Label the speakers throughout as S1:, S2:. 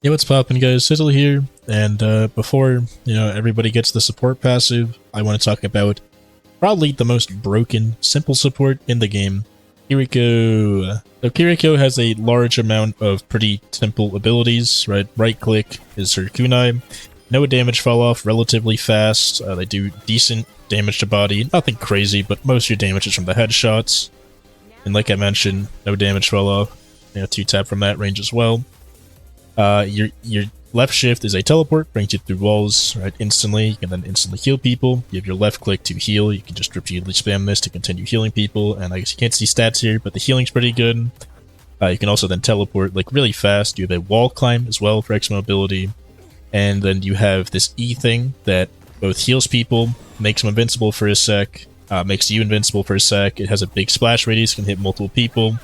S1: Yeah, what's poppin', guys? Sizzle here, and before everybody gets the support passive, I want to talk about probably the most broken simple support in the game, Kiriko. So Kiriko has a large amount of pretty simple abilities, right? Right click is her kunai, no damage fall off, relatively fast. They do decent damage to body, nothing crazy, but most of your damage is from the headshots. And like I mentioned, no damage fall off. 2-tap from that range as well. Your left shift is a teleport, brings you through walls, right, instantly. You can then instantly heal people. You have your left click to heal. You can just repeatedly spam this to continue healing people. And I guess you can't see stats here, but the healing's pretty good. You can also then teleport like really fast. You have a wall climb as well for extra mobility. And then you have this E thing that both heals people, makes them invincible for a sec, makes you invincible for a sec. It has a big splash radius, can hit multiple people.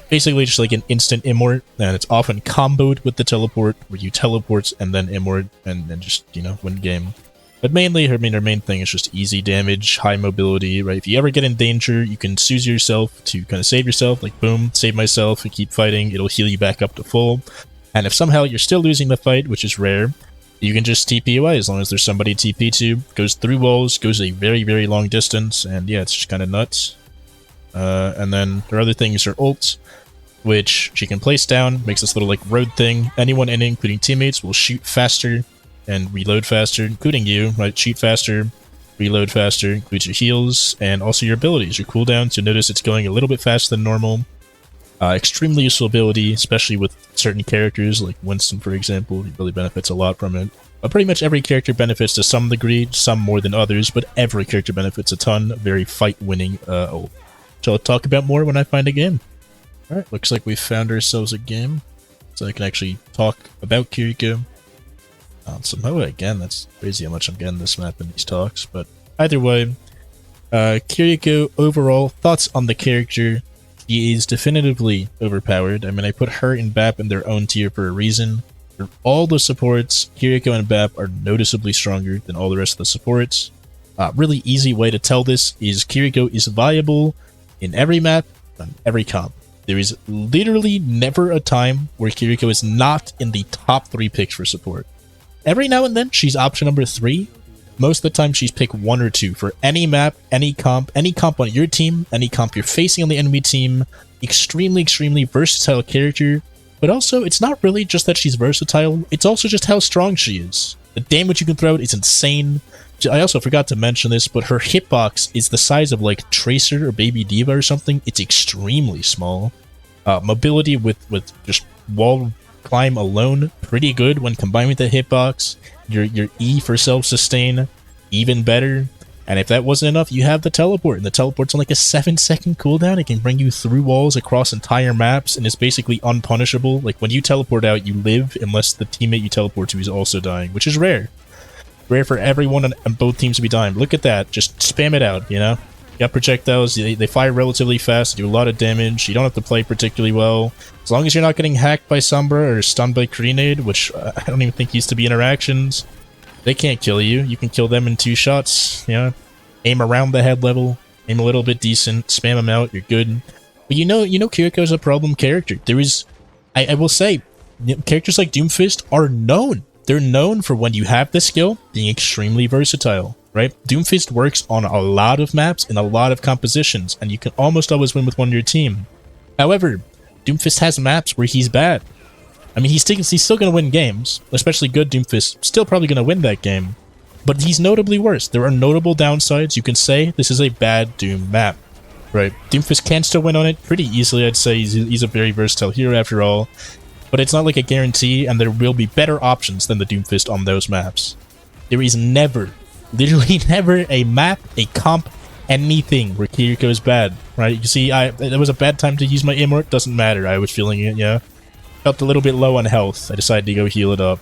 S1: Basically just like an instant immort, and it's often comboed with the teleport, where you teleport and then immort, and then just, win game. But mainly, her main thing is just easy damage, high mobility, right? If you ever get in danger, you can Suze yourself to kind of save yourself, like boom, save myself, and keep fighting, it'll heal you back up to full. And if somehow you're still losing the fight, which is rare, you can just TP away as long as there's somebody TP to, goes through walls, goes a very, very long distance, and yeah, it's just kind of nuts. And then her other things are ult, which she can place down, makes this little like road thing. Anyone in it, including teammates, will shoot faster and reload faster, including you, right? Shoot faster, reload faster, includes your heals, and also your abilities. Your cooldowns, you'll notice it's going a little bit faster than normal. Extremely useful ability, especially with certain characters, like Winston, for example. He really benefits a lot from it. But pretty much every character benefits to some degree, some more than others, but every character benefits a ton. Very fight-winning ult. So I'll talk about more when I find a game. Alright, looks like we found ourselves a game, so I can actually talk about Kiriko. Somehow, again, that's crazy how much I'm getting this map in these talks, but either way, Kiriko, overall, thoughts on the character. She is definitively overpowered. I mean, I put her and Bap in their own tier for a reason. For all the supports, Kiriko and Bap are noticeably stronger than all the rest of the supports. Really easy way to tell this is Kiriko is viable in every map, on every comp. There is literally never a time where Kiriko is not in the top 3 picks for support. Every now and then, she's option number 3. Most of the time, she's pick 1 or 2 for any map, any comp on your team, any comp you're facing on the enemy team. Extremely, extremely versatile character. But also, it's not really just that she's versatile, it's also just how strong she is. The damage you can throw out is insane. I also forgot to mention this, but her hitbox is the size of like Tracer or Baby Diva or something. It's extremely small. Mobility with just wall climb alone, pretty good when combined with the hitbox. Your E for self-sustain, even better. And if that wasn't enough, you have the teleport. And the teleport's on like a 7-second cooldown. It can bring you through walls across entire maps, and it's basically unpunishable. Like when you teleport out, you live unless the teammate you teleport to is also dying, which is rare. Rare for everyone on both teams to be dying. Look at that. Just spam it out, You got projectiles. They fire relatively fast, do a lot of damage. You don't have to play particularly well. As long as you're not getting hacked by Sombra or stunned by Grenade, which I don't even think used to be interactions, they can't kill you. You can kill them in 2 shots. Aim around the head level, aim a little bit decent, spam them out, you're good. But Kiriko's a problem character. I will say, characters like Doomfist are known. They're known for when you have the skill, being extremely versatile, right? Doomfist works on a lot of maps and a lot of compositions, and you can almost always win with one of your team. However, Doomfist has maps where he's bad. I mean, he's still going to win games, especially good Doomfist, still probably going to win that game. But he's notably worse. There are notable downsides. You can say this is a bad Doom map, right? Doomfist can still win on it pretty easily, I'd say. He's a very versatile hero after all. But it's not like a guarantee, and there will be better options than the Doomfist on those maps. There is never, literally never, a map, a comp, anything where Kiriko is bad, right? You see, it was a bad time to use my immort, doesn't matter, I was feeling it, Felt a little bit low on health, I decided to go heal it up.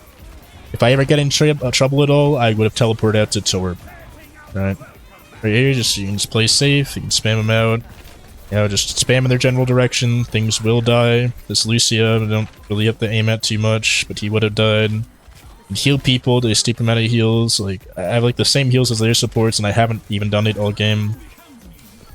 S1: If I ever get in trouble at all, I would have teleported out to Torb, right? Right here, you can just play safe, you can spam them out. Just spam in their general direction, things will die. This Lucia, I don't really have to aim at too much, but he would have died. And heal people, they steep amount of heals. Like, I have like the same heals as their supports, and I haven't even done it all game.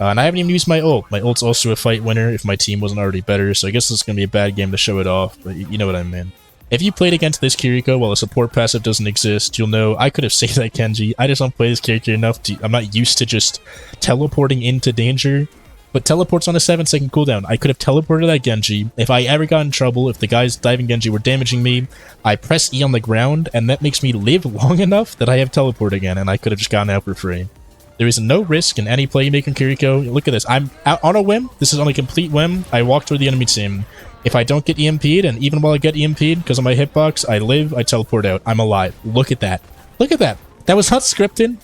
S1: And I haven't even used my ult. My ult's also a fight winner if my team wasn't already better, so I guess this is going to be a bad game to show it off, but you know what I mean. If you played against this Kiriko while a support passive doesn't exist, you'll know I could have saved that Genji. I just don't play this character enough to... I'm not used to just teleporting into danger. But teleport's on a 7-second cooldown. I could have teleported that Genji. If I ever got in trouble, if the guys diving Genji were damaging me, I press E on the ground, and that makes me live long enough that I have teleport again, and I could have just gotten out for free. There is no risk in any play you make in Kiriko. Look at this. I'm out on a whim. This is on a complete whim. I walk toward the enemy team. If I don't get EMP'd, and even while I get EMP'd because of my hitbox, I live, I teleport out. I'm alive. Look at that. Look at that. That was not scripted.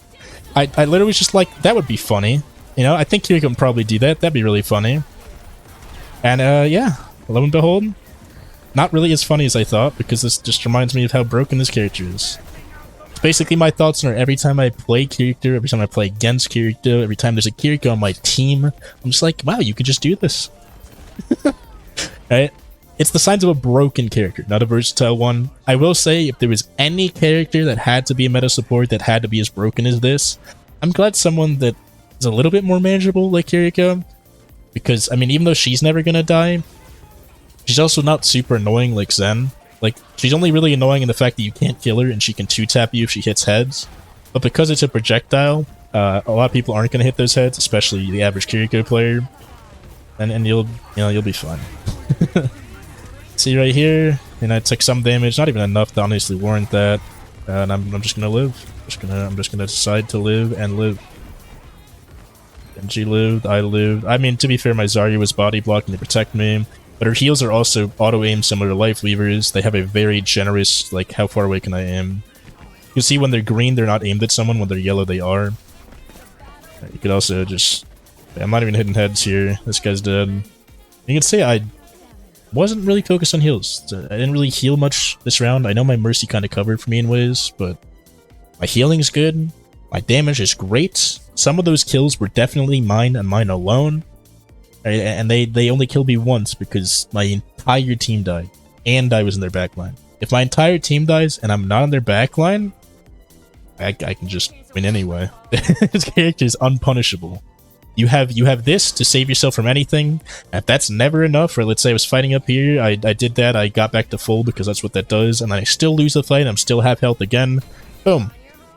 S1: I literally was just like, that would be funny. You know, I think Kiriko can probably do that. That'd be really funny. And, yeah. Lo and behold, not really as funny as I thought, because this just reminds me of how broken this character is. It's basically my thoughts are every time I play Kiriko, every time I play against Kiriko, every time there's a Kiriko on my team, I'm just like, wow, you could just do this. Right? It's the signs of a broken character, not a versatile one. I will say, if there was any character that had to be a meta support that had to be as broken as this, I'm glad someone that is a little bit more manageable like Kiriko. Because, I mean, even though she's never gonna die, she's also not super annoying like Zen. Like, she's only really annoying in the fact that you can't kill her and she can 2-tap you if she hits heads. But because it's a projectile, a lot of people aren't gonna hit those heads, especially the average Kiriko player. And you'll be fine. See right here, I took some damage, not even enough to honestly warrant that. And I'm just gonna live. I'm just gonna decide to live and live. And she lived, I lived. I mean, to be fair, my Zarya was body blocking to protect me, but her heals are also auto-aim similar to Life Weavers. They have a very generous, like, how far away can I aim? You can see when they're green, they're not aimed at someone. When they're yellow, they are. You could also just... I'm not even hitting heads here. This guy's dead. You can see I wasn't really focused on heals. I didn't really heal much this round. I know my Mercy kind of covered for me in ways, but my healing's good. My damage is great. Some of those kills were definitely mine and mine alone. Right? And they only killed me once because my entire team died. And I was in their backline. If my entire team dies and I'm not in their backline, I can just win anyway. This character is unpunishable. You have this to save yourself from anything. If that's never enough, or let's say I was fighting up here, I did that, I got back to full because that's what that does, and I still lose the fight, I'm still half health again. Boom.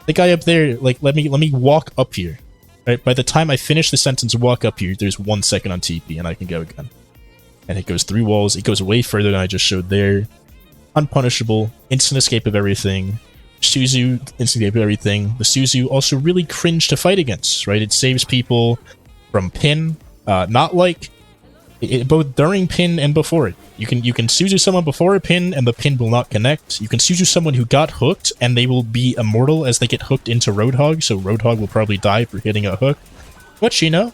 S1: The guy up there, like, let me walk up here. Right? By the time I finish the sentence walk up here, there's 1 second on TP and I can go again. And it goes through walls, it goes way further than I just showed there. Unpunishable, instant escape of everything. Suzu, instant escape of everything. The Suzu also really cringe to fight against, right? It saves people from pin, not like both during pin and before it. You can Suzu someone before a pin and the pin will not connect. You can Suzu someone who got hooked and they will be immortal as they get hooked into Roadhog, so Roadhog will probably die for hitting a hook. But you know,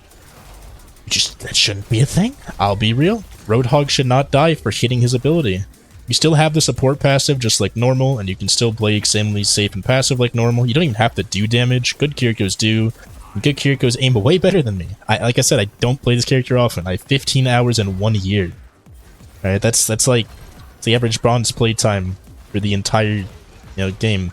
S1: that shouldn't be a thing. I'll be real. Roadhog should not die for hitting his ability. You still have the support passive just like normal, and you can still play extremely safe and passive like normal. You don't even have to do damage. Good Kirikos do. Good Kirikos aim way better than me. Like I said, I don't play this character often. I have 15 hours in 1 year. Right? That's like the average bronze playtime for the entire game.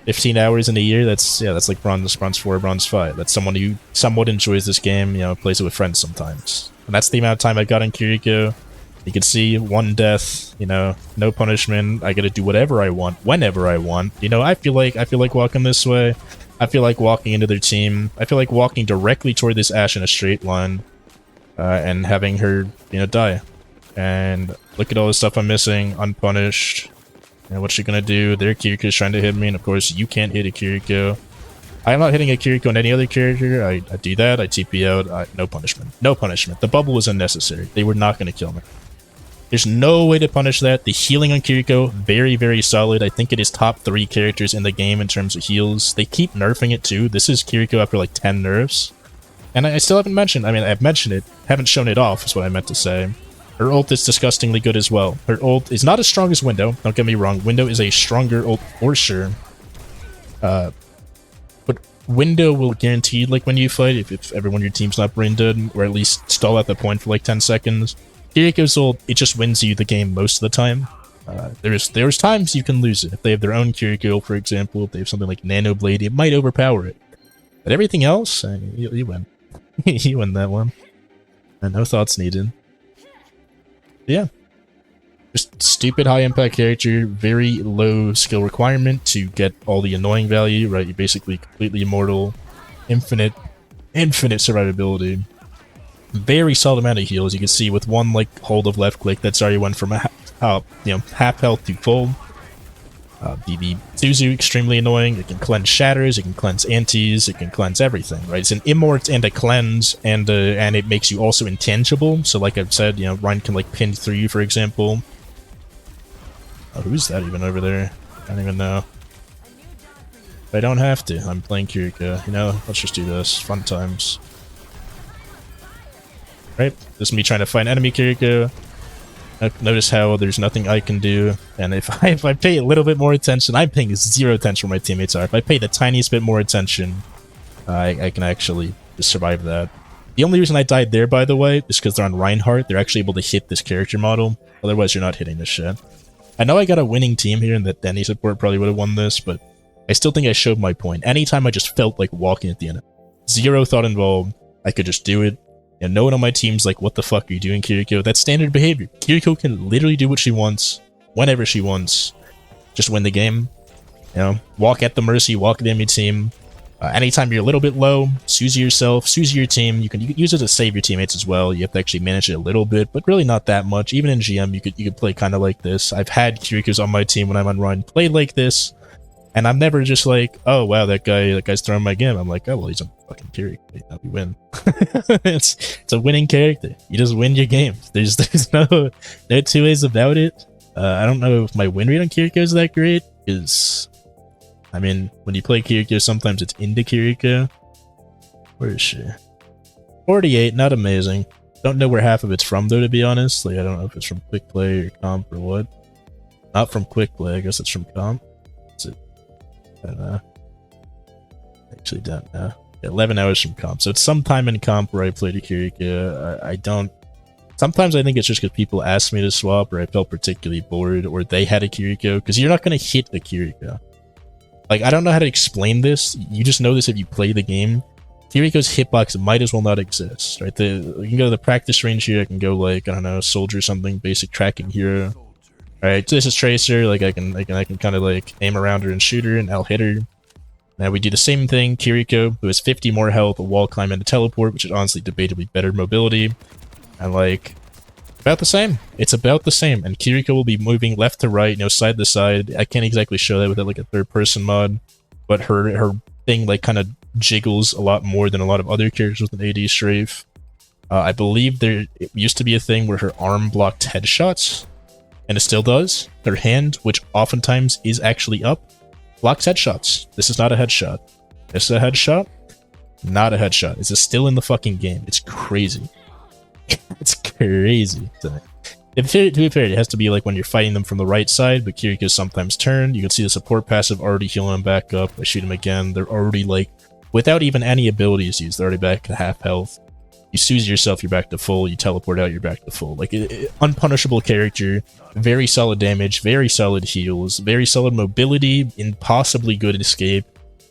S1: 15 hours in a year. That's like bronze 4, bronze 5. That's someone who somewhat enjoys this game. Plays it with friends sometimes. And that's the amount of time I've got in Kiriko. You can see 1 death. No punishment. I get to do whatever I want, whenever I want. I feel like walking this way. I feel like walking into their team. I feel like walking directly toward this Ashe in a straight line, and having her, die. And look at all the stuff I'm missing, unpunished. And what's she gonna do? Their Kiriko's trying to hit me, and of course you can't hit a Kiriko. I'm not hitting a Kiriko on any other character. I do that, I TP out, no punishment. No punishment. The bubble was unnecessary. They were not gonna kill me. There's no way to punish that. The healing on Kiriko, very, very solid. I think it is top 3 characters in the game in terms of heals. They keep nerfing it too. This is Kiriko after like 10 nerfs. And I still haven't mentioned, I've mentioned it, haven't shown it off is what I meant to say. Her ult is disgustingly good as well. Her ult is not as strong as Window, don't get me wrong. Window is a stronger ult for sure. But Window will guarantee, like when you fight, if everyone in your team's not brain dead, or at least stall at the point for like 10 seconds. Kiriko's ult, it just wins you the game most of the time. There's times you can lose it. If they have their own Kiriko, for example, if they have something like Nano Blade, it might overpower it. But everything else, you win. You win that one. And no thoughts needed. Yeah. Just stupid high impact character, very low skill requirement to get all the annoying value, right? You're basically completely immortal, infinite survivability. Very solid amount of heals. You can see with one like hold of left click, that's already went from half health to full. The Suzu, extremely annoying. It can cleanse shatters, it can cleanse antis, it can cleanse everything, right? It's an immort and a cleanse, and it makes you also intangible. So like I've said, Ryan can like pin through you, for example. Oh, who's that even over there? I don't even know. But I don't have to. I'm playing Kiriko. Let's just do this. Fun times. Right? This is me trying to find enemy Kiriko. Notice how there's nothing I can do, and if I pay a little bit more attention, I'm paying zero attention where my teammates are. If I pay the tiniest bit more attention, I can actually just survive that. The only reason I died there, by the way, is because they're on Reinhardt. They're actually able to hit this character model. Otherwise, you're not hitting this shit. I know I got a winning team here, and that Denny support probably would have won this, but I still think I showed my point. Anytime I just felt like walking at the end, zero thought involved, I could just do it. And no one on my team's like, what the fuck are you doing, Kiriko? That's standard behavior. Kiriko can literally do what she wants, whenever she wants. Just win the game. Walk at the mercy, walk at the enemy team. Anytime you're a little bit low, Suzy yourself, Suzy your team. You can use it to save your teammates as well. You have to actually manage it a little bit, but really not that much. Even in GM, you could play kind of like this. I've had Kirikos on my team when I'm on run play like this, and I'm never just like, oh wow, that guy's throwing my game. I'm like, oh well, he's a fucking Kiriko. We win. it's a winning character. You just win your game. There's no two ways about it. I don't know if my win rate on Kiriko is that great, because I mean, when you play Kiriko, sometimes it's into Kiriko. Where is she? 48, not amazing. Don't know where half of it's from though, to be honest. Like, I don't know if it's from quick play or comp or what. Not from quick play, I guess it's from comp. Is it? I don't know. Actually don't know. 11 hours from comp. So it's sometime in comp where I played a Kiriko. I don't... Sometimes I think it's just because people asked me to swap, or I felt particularly bored, or they had a Kiriko. Because you're not going to hit a Kiriko. Like, I don't know how to explain this. You just know this if you play the game. Kiriko's hitbox might as well not exist, right? You can go to the practice range here. I can go like, I don't know, soldier something, basic tracking hero. Alright, this is Tracer. Like, I can kind of like aim around her and shoot her, and I'll hit her. Now we do the same thing. Kiriko, who has 50 more health, a wall climb, and a teleport, which is honestly debatably better mobility. And like, about the same. It's about the same. And Kiriko will be moving left to right, side to side. I can't exactly show that with like a third-person mod, but her thing like kind of jiggles a lot more than a lot of other characters with an AD strafe. I believe it used to be a thing where her arm blocked headshots, and it still does. Her hand, which oftentimes is actually up, blocks headshots. This is not a headshot. This is a headshot. Not a headshot. This is still in the fucking game. It's crazy. It's crazy. To be fair, it has to be like when you're fighting them from the right side, but Kiriko's sometimes turned. You can see the support passive already healing them back up. I shoot them again. They're already like, without even any abilities used, they're already back to half health. You Suzy yourself, you're back to full. You teleport out, you're back to full. Like, unpunishable character, very solid damage, very solid heals, very solid mobility, impossibly good escape.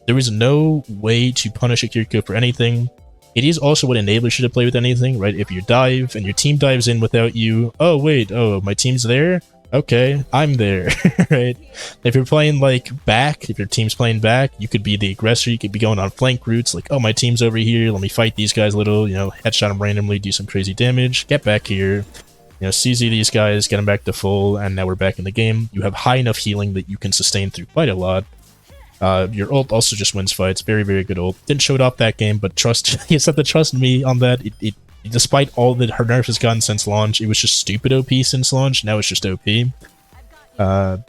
S1: There is no way to punish a Kiriko for anything. It is also what enables you to play with anything, right? If you dive and your team dives in without you, oh wait, oh my team's there? Okay, I'm there, right? If you're playing like back, if your team's playing back, you could be the aggressor, you could be going on flank routes, like, oh my team's over here, let me fight these guys a little, headshot them randomly, do some crazy damage, get back here, CZ these guys, get them back to full, and now we're back in the game. You have high enough healing that you can sustain through quite a lot. Your ult also just wins fights. Very, very good ult. Didn't show it off that game, but you just have to trust me on that. Despite all that her nerf has gotten since launch, it was just stupid OP since launch. Now it's just OP. And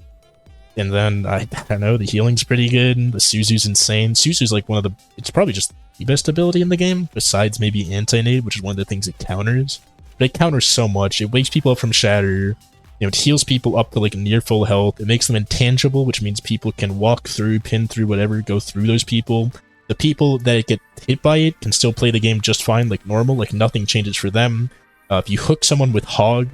S1: then, I don't know, the healing's pretty good. The Suzu's insane. Suzu's like one of the... It's probably just the best ability in the game, besides maybe Anti-Nade, which is one of the things it counters. But it counters so much. It wakes people up from Shatter. It heals people up to like near full health. It makes them intangible, which means people can walk through, pin through, whatever, go through those people. The people that get hit by it can still play the game just fine, like normal, like nothing changes for them. If you hook someone with Hog,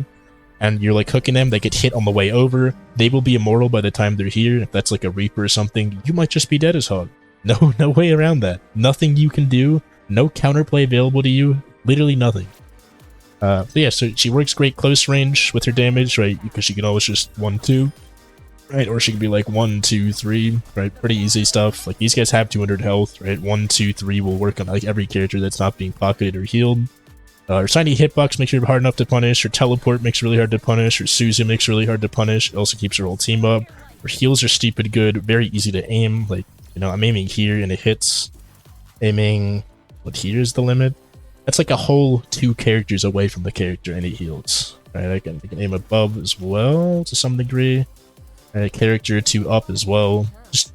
S1: and you're like hooking them, they get hit on the way over, they will be immortal by the time they're here. If that's like a Reaper or something, you might just be dead as Hog. No way around that. Nothing you can do, no counterplay available to you, literally nothing. But yeah, so she works great close range with her damage, right? Because she can always just 1-2, right? Or she can be like 1-2-3, right? Pretty easy stuff. Like these guys have 200 health, right? 1-2-3 will work on like every character that's not being pocketed or healed. Her tiny hitbox makes her hard enough to punish. Her teleport makes her really hard to punish. Her Suzu makes her really hard to punish. It also keeps her whole team up. Her heals are stupid good. Very easy to aim. Like, you know, I'm aiming here and it hits. Aiming, what, here's the limit? That's like a whole 2 characters away from the character and it heals. Right, I can aim above as well to some degree. And a character 2 up as well. Just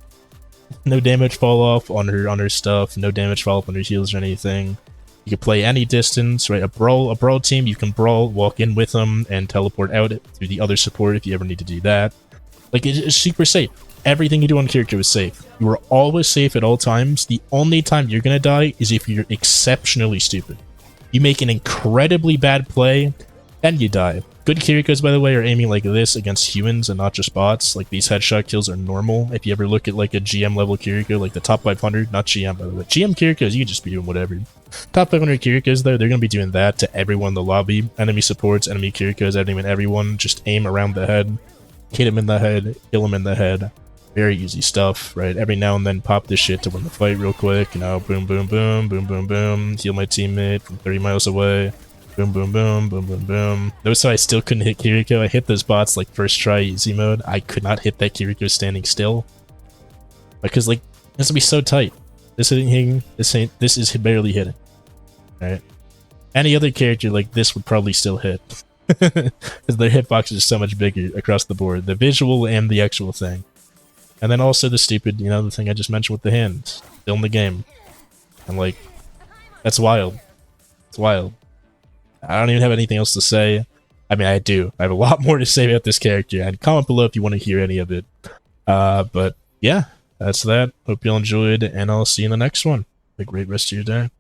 S1: no damage fall off on her stuff. No damage fall off on her heals or anything. You can play any distance, right? A brawl team, you can brawl, walk in with them, and teleport out through the other support if you ever need to do that. Like, it's super safe. Everything you do on character is safe. You are always safe at all times. The only time you're gonna die is if you're exceptionally stupid. You make an incredibly bad play, then you die. Good Kirikos, by the way, are aiming like this against humans and not just bots. Like, these headshot kills are normal. If you ever look at like a GM level Kiriko, like the top 500, not GM by the way. GM Kirikos, you can just be doing whatever. Top 500 Kirikos though, they're gonna be doing that to everyone in the lobby. Enemy supports, enemy Kirikos, everyone. Just aim around the head, hit him in the head, kill him in the head. Very easy stuff, right? Every now and then pop this shit to win the fight real quick. You know, boom, boom, boom, boom, boom, boom. Heal my teammate from 30 miles away. Boom, boom, boom, boom, boom, boom. Notice how I still couldn't hit Kiriko. I hit those bots like first try easy mode. I could not hit that Kiriko standing still. Because like, it has to be so tight. This isn't hitting, this is barely hitting. Right? Any other character like this would probably still hit. Because their hitbox is so much bigger across the board. The visual and the actual thing. And then also the stupid, you know, the thing I just mentioned with the hands. Still in the game. I'm like, that's wild. It's wild. I don't even have anything else to say. I mean, I do. I have a lot more to say about this character. And comment below if you want to hear any of it. But yeah, that's that. Hope you all enjoyed, and I'll see you in the next one. Have a great rest of your day.